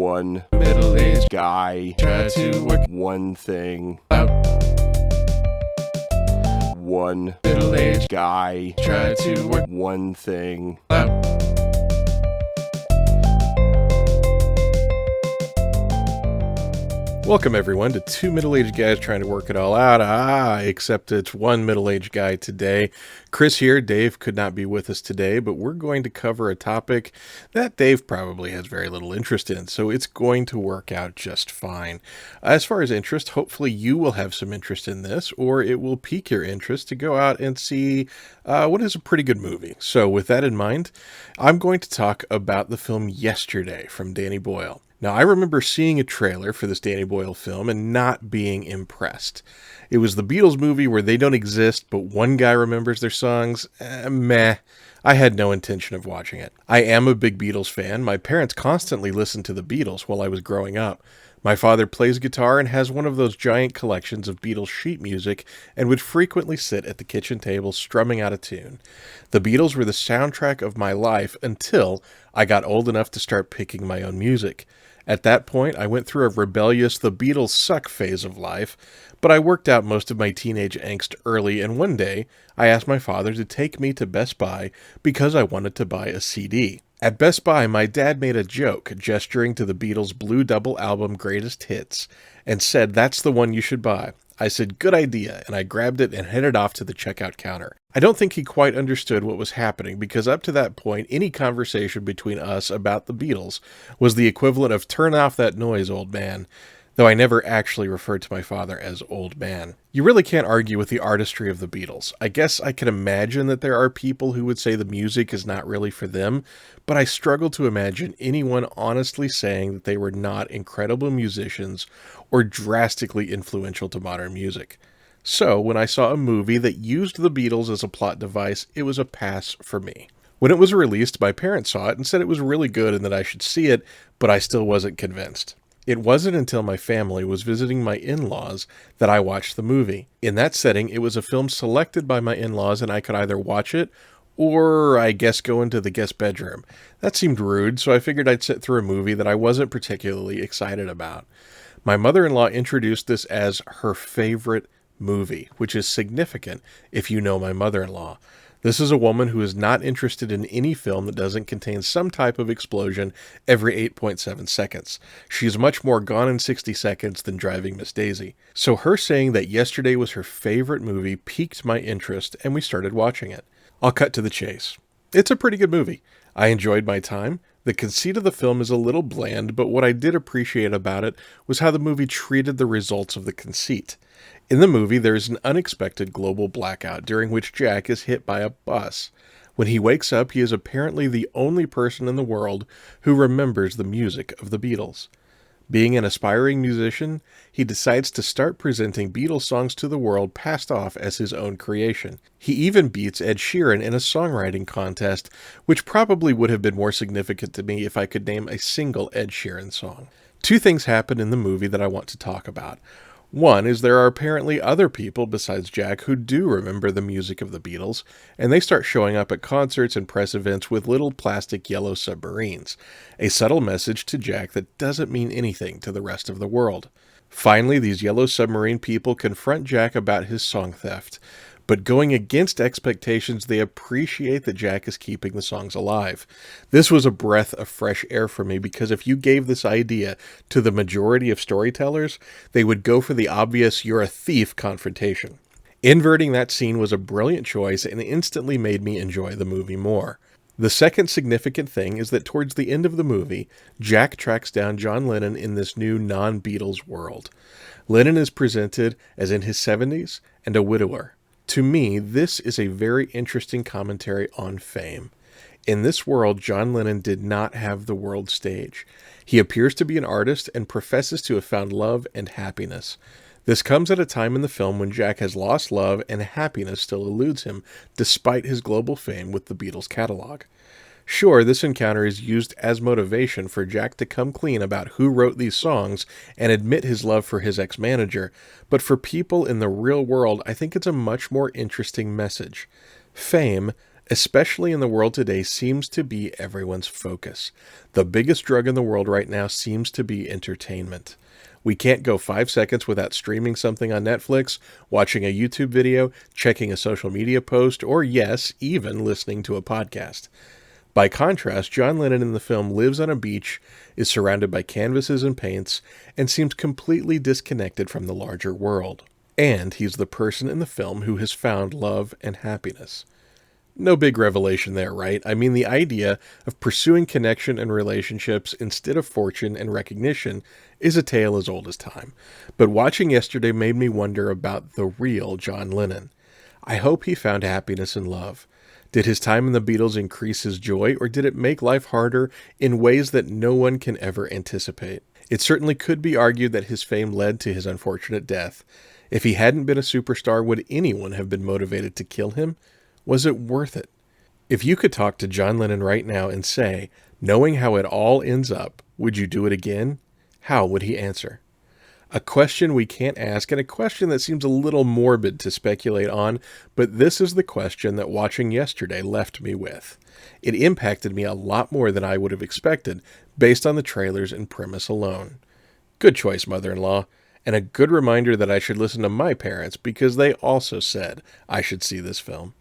One middle-aged guy try to work one thing out. One middle-aged guy try to work one thing out. Welcome everyone to two middle-aged guys trying to work it all out. Except it's one middle-aged guy today. Chris here. Dave could not be with us today, but we're going to cover a topic that Dave probably has very little interest in, so it's going to work out just fine. As far as interest, hopefully you will have some interest in this, or it will pique your interest to go out and see what is a pretty good movie. So with that in mind, I'm going to talk about the film Yesterday from Danny Boyle. Now, I remember seeing a trailer for this Danny Boyle film and not being impressed. It was the Beatles movie where they don't exist, but one guy remembers their songs. Meh. I had no intention of watching it. I am a big Beatles fan. My parents constantly listened to the Beatles while I was growing up. My father plays guitar and has one of those giant collections of Beatles sheet music and would frequently sit at the kitchen table strumming out a tune. The Beatles were the soundtrack of my life until I got old enough to start picking my own music. At that point, I went through a rebellious "the Beatles suck" phase of life, but I worked out most of my teenage angst early, and one day, I asked my father to take me to Best Buy because I wanted to buy a CD. At Best Buy, my dad made a joke, gesturing to the Beatles' Blue Double album Greatest Hits, and said, "That's the one you should buy." I said, "Good idea," and I grabbed it and headed off to the checkout counter. I don't think he quite understood what was happening, because up to that point, any conversation between us about the Beatles was the equivalent of "turn off that noise, old man," though I never actually referred to my father as old man. You really can't argue with the artistry of the Beatles. I guess I can imagine that there are people who would say the music is not really for them, but I struggle to imagine anyone honestly saying that they were not incredible musicians or drastically influential to modern music. So, when I saw a movie that used the Beatles as a plot device, it was a pass for me. When it was released, my parents saw it and said it was really good and that I should see it, but I still wasn't convinced. It wasn't until my family was visiting my in-laws that I watched the movie. In that setting, it was a film selected by my in-laws and I could either watch it or, I guess, go into the guest bedroom. That seemed rude, so I figured I'd sit through a movie that I wasn't particularly excited about. My mother-in-law introduced this as her favorite movie, which is significant if you know my mother-in-law. This is a woman who is not interested in any film that doesn't contain some type of explosion every 8.7 seconds. She is much more Gone in 60 Seconds than Driving Miss Daisy. So her saying that Yesterday was her favorite movie piqued my interest, and we started watching it. I'll cut to the chase. It's a pretty good movie. I enjoyed my time. The conceit of the film is a little bland, but what I did appreciate about it was how the movie treated the results of the conceit. In the movie, there is an unexpected global blackout during which Jack is hit by a bus. When he wakes up, he is apparently the only person in the world who remembers the music of the Beatles. Being an aspiring musician, he decides to start presenting Beatles songs to the world passed off as his own creation. He even beats Ed Sheeran in a songwriting contest, which probably would have been more significant to me if I could name a single Ed Sheeran song. Two things happen in the movie that I want to talk about. One is there are apparently other people besides Jack who do remember the music of the Beatles, and they start showing up at concerts and press events with little plastic yellow submarines, a subtle message to Jack that doesn't mean anything to the rest of the world. Finally, these yellow submarine people confront Jack about his song theft, but going against expectations, they appreciate that Jack is keeping the songs alive. This was a breath of fresh air for me, because if you gave this idea to the majority of storytellers, they would go for the obvious "you're a thief" confrontation. Inverting that scene was a brilliant choice and instantly made me enjoy the movie more. The second significant thing is that towards the end of the movie, Jack tracks down John Lennon in this new non-Beatles world. Lennon is presented as in his 70s and a widower. To me, this is a very interesting commentary on fame. In this world, John Lennon did not have the world stage. He appears to be an artist and professes to have found love and happiness. This comes at a time in the film when Jack has lost love and happiness still eludes him, despite his global fame with the Beatles catalog. Sure, this encounter is used as motivation for Jack to come clean about who wrote these songs and admit his love for his ex-manager, but for people in the real world, I think it's a much more interesting message. Fame, especially in the world today, seems to be everyone's focus. The biggest drug in the world right now seems to be entertainment. We can't go 5 seconds without streaming something on Netflix, watching a YouTube video, checking a social media post, or yes, even listening to a podcast. By contrast, John Lennon in the film lives on a beach, is surrounded by canvases and paints, and seems completely disconnected from the larger world. And he's the person in the film who has found love and happiness. No big revelation there, right? I mean, the idea of pursuing connection and relationships instead of fortune and recognition is a tale as old as time. But watching yesterday made me wonder about the real John Lennon. I hope he found happiness in love. Did his time in the Beatles increase his joy, or did it make life harder in ways that no one can ever anticipate? It certainly could be argued that his fame led to his unfortunate death. If he hadn't been a superstar, would anyone have been motivated to kill him? Was it worth it? If you could talk to John Lennon right now and say, knowing how it all ends up, would you do it again? How would he answer? A question we can't ask, and a question that seems a little morbid to speculate on, but this is the question that watching yesterday left me with. It impacted me a lot more than I would have expected, based on the trailers and premise alone. Good choice, mother-in-law, and a good reminder that I should listen to my parents because they also said I should see this film.